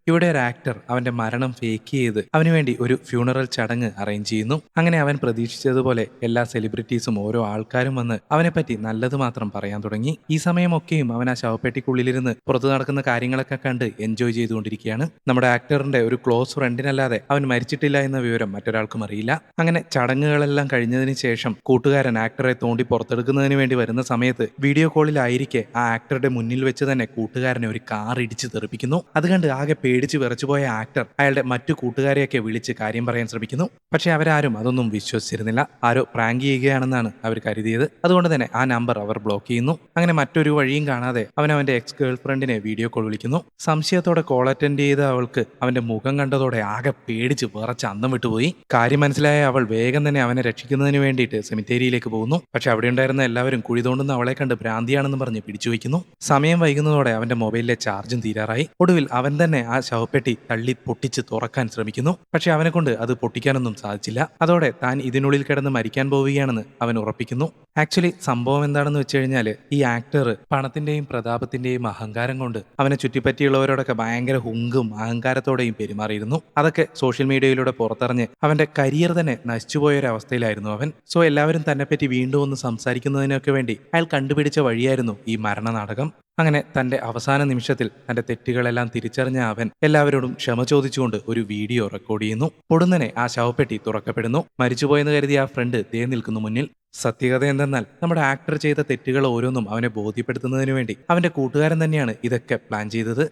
ഇവിടെ ഒരു ആക്ടർ അവന്റെ മരണം ഫേക്ക് ചെയ്ത് അവന് വേണ്ടി ഒരു ഫ്യൂണറൽ ചടങ്ങ് അറേഞ്ച് ചെയ്യുന്നു. അങ്ങനെ അവൻ പ്രതീക്ഷിച്ചതുപോലെ എല്ലാ സെലിബ്രിറ്റീസും ഓരോ ആൾക്കാരും വന്ന് അവനെപ്പറ്റി നല്ലത് മാത്രം പറയാൻ തുടങ്ങി. ഈ സമയമൊക്കെയും അവൻ ആ ശവപ്പെട്ടിക്കുള്ളിലിരുന്ന് പുറത്തു നടക്കുന്ന കാര്യങ്ങളൊക്കെ കണ്ട് എൻജോയ് ചെയ്തുകൊണ്ടിരിക്കുകയാണ്. നമ്മുടെ ആക്ടറിന്റെ ഒരു ക്ലോസ് ഫ്രണ്ടിനല്ലാതെ അവൻ മരിച്ചിട്ടില്ല എന്ന വിവരം മറ്റൊരാൾക്കും അറിയില്ല. അങ്ങനെ ചടങ്ങുകളെല്ലാം കഴിഞ്ഞതിന് ശേഷം കൂട്ടുകാരൻ ആക്ടറെ തോണ്ടി പുറത്തെടുക്കുന്നതിന് വേണ്ടി വരുന്ന സമയത്ത് വീഡിയോ കോളിലായിരിക്കെ ആ ആക്ടറുടെ മുന്നിൽ വെച്ച് തന്നെ കൂട്ടുകാരനെ ഒരു കാർ ഇടിച്ച് തെറിപ്പിക്കുന്നു. അത് കണ്ട് ആകെ പേടിച്ച് വിറച്ചുപോയ ആക്ടർ അയാളുടെ മറ്റു കൂട്ടുകാരെയൊക്കെ വിളിച്ച് കാര്യം പറയാൻ ശ്രമിക്കുന്നു. പക്ഷെ അവരാരും അതൊന്നും വിശ്വസിച്ചിരുന്നില്ല. ആരോ പ്രാങ്ക് ചെയ്യുകയാണെന്നാണ് അവർ കരുതിയത്. അതുകൊണ്ട് തന്നെ ആ നമ്പർ അവർ ബ്ലോക്ക് ചെയ്യുന്നു. അങ്ങനെ മറ്റൊരു വഴിയും കാണാതെ അവൻ അവന്റെ എക്സ് ഗേൾ ഫ്രണ്ടിനെ വീഡിയോ കോൾ വിളിക്കുന്നു. സംശയത്തോടെ കോൾ അറ്റൻഡ് ചെയ്ത അവൾക്ക് അവന്റെ മുഖം കണ്ടതോടെ ആകെ പേടിച്ച് വിറച്ച് അന്തം വിട്ടുപോയി. കാര്യം മനസ്സിലായ അവൾ വേഗം തന്നെ അവനെ രക്ഷിക്കുന്നതിന് വേണ്ടിയിട്ട് സെമിത്തേരിയിലേക്ക് പോകുന്നു. പക്ഷെ അവിടെ ഉണ്ടായിരുന്ന എല്ലാവരും കുഴി തോണ്ടുന്ന അവളെ കണ്ട് ഭ്രാന്തിയാണെന്ന് പറഞ്ഞ് പിടിച്ചു വയ്ക്കുന്നു. സമയം വൈകുന്നതോടെ അവന്റെ മൊബൈലിലെ ചാർജും തീരാറായി. ഒടുവിൽ അവൻ തന്നെ ആ ശവപ്പെട്ടി തള്ളി പൊട്ടിച്ച് തുറക്കാൻ ശ്രമിക്കുന്നു. പക്ഷെ അവനെ കൊണ്ട് അത് പൊട്ടിക്കാനൊന്നും സാധിച്ചില്ല. അതോടെ താൻ ഇതിനുള്ളിൽ കിടന്ന് മരിക്കാൻ പോവുകയാണെന്ന് അവൻ ഉറപ്പിക്കുന്നു. ആക്ച്വലി സംഭവം എന്താണെന്ന് വെച്ച് കഴിഞ്ഞാൽ ഈ ആക്ടർ പണത്തിന്റെയും പ്രതാപത്തിന്റെയും അഹങ്കാരം കൊണ്ട് അവനെ ചുറ്റിപ്പറ്റിയുള്ളവരോടൊക്കെ ഭയങ്കര ഹുങ്കും അഹങ്കാരത്തോടെയും പെരുമാറിയിരുന്നു. അതൊക്കെ സോഷ്യൽ മീഡിയയിലൂടെ പുറത്തറിഞ്ഞ് അവന്റെ കരിയർ തന്നെ നശിച്ചുപോയ ഒരു അവസ്ഥയിലായിരുന്നു അവൻ. സോ എല്ലാവരും തന്നെപ്പറ്റി വീണ്ടും ഒന്ന് സംസാരിക്കുന്നതിനൊക്കെ വേണ്ടി അയാൾ കണ്ടുപിടിച്ച വഴിയായിരുന്നു ഈ മരണനാടകം. അങ്ങനെ തന്റെ അവസാന നിമിഷത്തിൽ തന്റെ തെറ്റുകളെല്ലാം തിരിച്ചറിഞ്ഞ അവൻ എല്ലാവരോടും ക്ഷമ ചോദിച്ചുകൊണ്ട് ഒരു വീഡിയോ റെക്കോർഡ് ചെയ്യുന്നു. പൊടുന്നനെ ആ ശവപ്പെട്ടി തുറക്കപ്പെടുന്നു. മരിച്ചുപോയെന്ന് കരുതിയ ആ ഫ്രണ്ട് ദേ നിൽക്കുന്നു മുന്നിൽ. സത്യകഥ എന്തെന്നാൽ നമ്മുടെ ആക്ടർ ചെയ്ത തെറ്റുകൾ ഓരോന്നും അവനെ ബോധ്യപ്പെടുത്തുന്നതിന് വേണ്ടി അവന്റെ കൂട്ടുകാരൻ തന്നെയാണ് ഇതൊക്കെ പ്ലാൻ ചെയ്തത്.